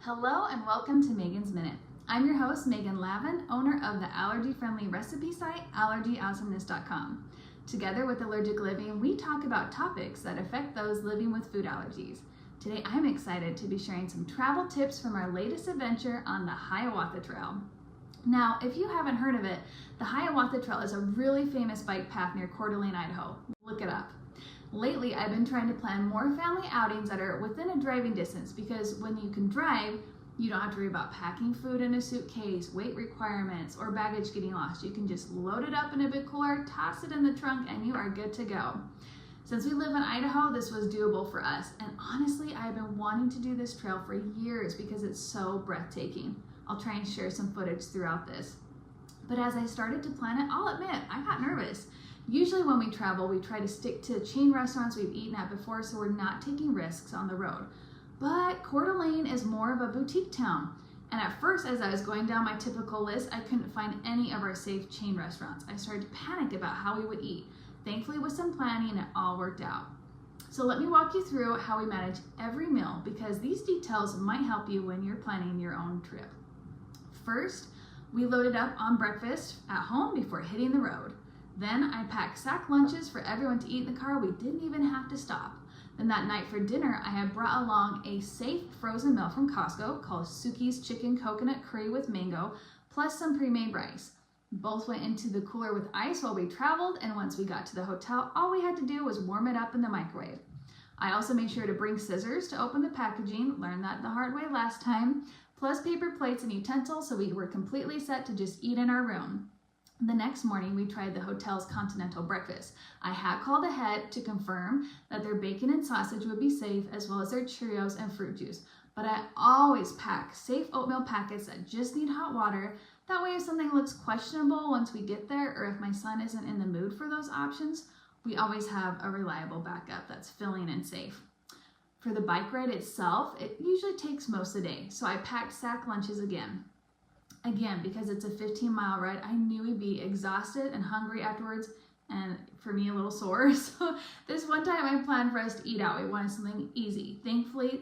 Hello and welcome to Megan's Minute. I'm your host, Megan Lavin, owner of the allergy-friendly recipe site, allergy-awesomeness.com. Together with Allergic Living, we talk about topics that affect those living with food allergies. Today, I'm excited to be sharing some travel tips from our latest adventure on the Hiawatha Trail. Now, if you haven't heard of it, the Hiawatha Trail is a really famous bike path near Coeur d'Alene, Idaho. Look it up. Lately, I've been trying to plan more family outings that are within a driving distance because when you can drive, you don't have to worry about packing food in a suitcase, weight requirements, or baggage getting lost. You can just load it up in a big cooler, toss it in the trunk, and you are good to go. Since we live in Idaho, this was doable for us. And honestly, I've been wanting to do this trail for years because it's so breathtaking. I'll try and share some footage throughout this. But as I started to plan it, I'll admit, I got nervous. Usually when we travel, we try to stick to chain restaurants we've eaten at before so we're not taking risks on the road. But Coeur d'Alene is more of a boutique town. And at first, as I was going down my typical list, I couldn't find any of our safe chain restaurants. I started to panic about how we would eat. Thankfully, with some planning, it all worked out. So let me walk you through how we manage every meal because these details might help you when you're planning your own trip. First, we loaded up on breakfast at home before hitting the road. Then I packed sack lunches for everyone to eat in the car. We didn't even have to stop. Then that night for dinner, I had brought along a safe frozen meal from Costco called Suki's Chicken Coconut Curry with Mango, plus some pre-made rice. Both went into the cooler with ice while we traveled, and once we got to the hotel, all we had to do was warm it up in the microwave. I also made sure to bring scissors to open the packaging, learned that the hard way last time, plus paper plates and utensils so we were completely set to just eat in our room. The next morning, we tried the hotel's continental breakfast. I had called ahead to confirm that their bacon and sausage would be safe, as well as their Cheerios and fruit juice. But I always pack safe oatmeal packets that just need hot water. That way, if something looks questionable once we get there, or if my son isn't in the mood for those options, we always have a reliable backup that's filling and safe. For the bike ride itself, it usually takes most of the day, so I packed sack lunches again. Again, because it's a 15-mile ride, I knew we'd be exhausted and hungry afterwards, and for me, a little sore. So this one time I planned for us to eat out. We wanted something easy. Thankfully,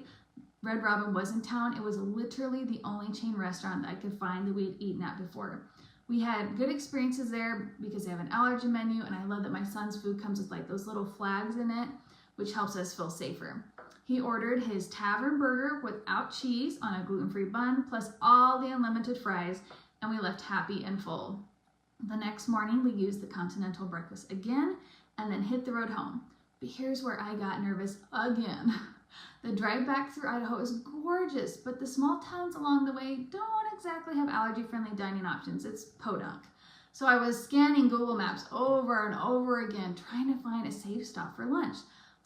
Red Robin was in town. It was literally the only chain restaurant that I could find that we had eaten at before. We had good experiences there because they have an allergy menu, and I love that my son's food comes with like those little flags in it, which helps us feel safer. He ordered his tavern burger without cheese on a gluten-free bun, plus all the unlimited fries, and we left happy and full. The next morning, we used the continental breakfast again, and then hit the road home. But here's where I got nervous again. The drive back through Idaho is gorgeous, but the small towns along the way don't exactly have allergy-friendly dining options. It's podunk. So I was scanning Google Maps over and over again, trying to find a safe stop for lunch.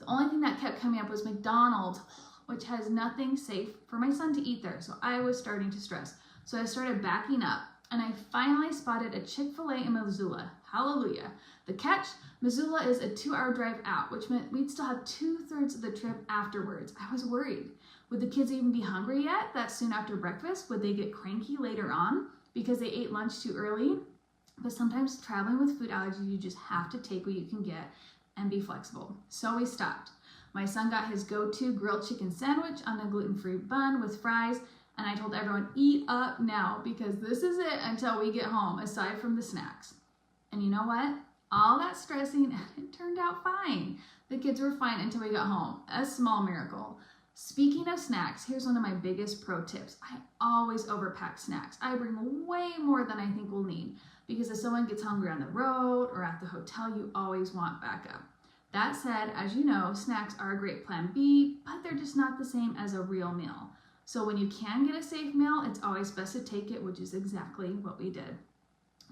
The only thing that kept coming up was McDonald's, which has nothing safe for my son to eat there. So I was starting to stress. So I started backing up, and I finally spotted a Chick-fil-A in Missoula. Hallelujah. The catch, Missoula is a 2-hour drive out, which meant we'd still have 2/3 of the trip afterwards. I was worried. Would the kids even be hungry yet that soon after breakfast? Would they get cranky later on because they ate lunch too early? But sometimes traveling with food allergies, you just have to take what you can get and be flexible. So we stopped. My son got his go-to grilled chicken sandwich on a gluten-free bun with fries, and I told everyone, eat up now because this is it until we get home, aside from the snacks. And you know what? All that stressing, it turned out fine. The kids were fine until we got home. A small miracle. Speaking of snacks, here's one of my biggest pro tips. I always overpack snacks. I bring way more than I think we'll need because if someone gets hungry on the road or at the hotel, you always want backup. That said, as you know, snacks are a great plan B, but they're just not the same as a real meal. So when you can get a safe meal, it's always best to take it, which is exactly what we did.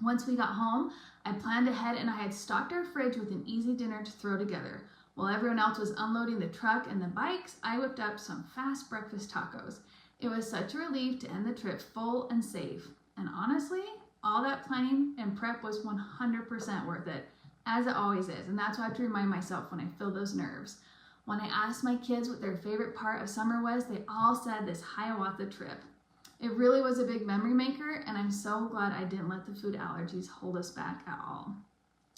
Once we got home, I planned ahead and I had stocked our fridge with an easy dinner to throw together. While everyone else was unloading the truck and the bikes, I whipped up some fast breakfast tacos. It was such a relief to end the trip full and safe. And honestly, all that planning and prep was 100% worth it, as it always is. And that's what I have to remind myself when I feel those nerves. When I asked my kids what their favorite part of summer was, they all said this Hiawatha trip. It really was a big memory maker, and I'm so glad I didn't let the food allergies hold us back at all.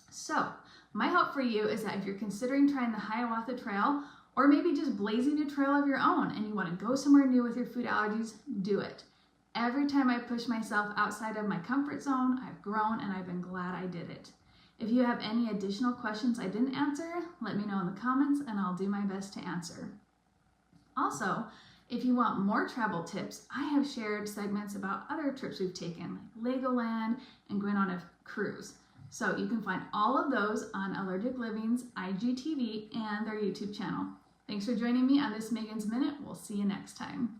So, my hope for you is that if you're considering trying the Hiawatha Trail Or maybe just blazing a trail of your own and you want to go somewhere new with your food allergies, do it. Every time I push myself outside of my comfort zone, I've grown and I've been glad I did it. If you have any additional questions I didn't answer, let me know in the comments and I'll do my best to answer. Also, if you want more travel tips, I have shared segments about other trips we've taken, like Legoland and going on a cruise. So you can find all of those on Allergic Living's IGTV and their YouTube channel. Thanks for joining me on this Megan's Minute. We'll see you next time.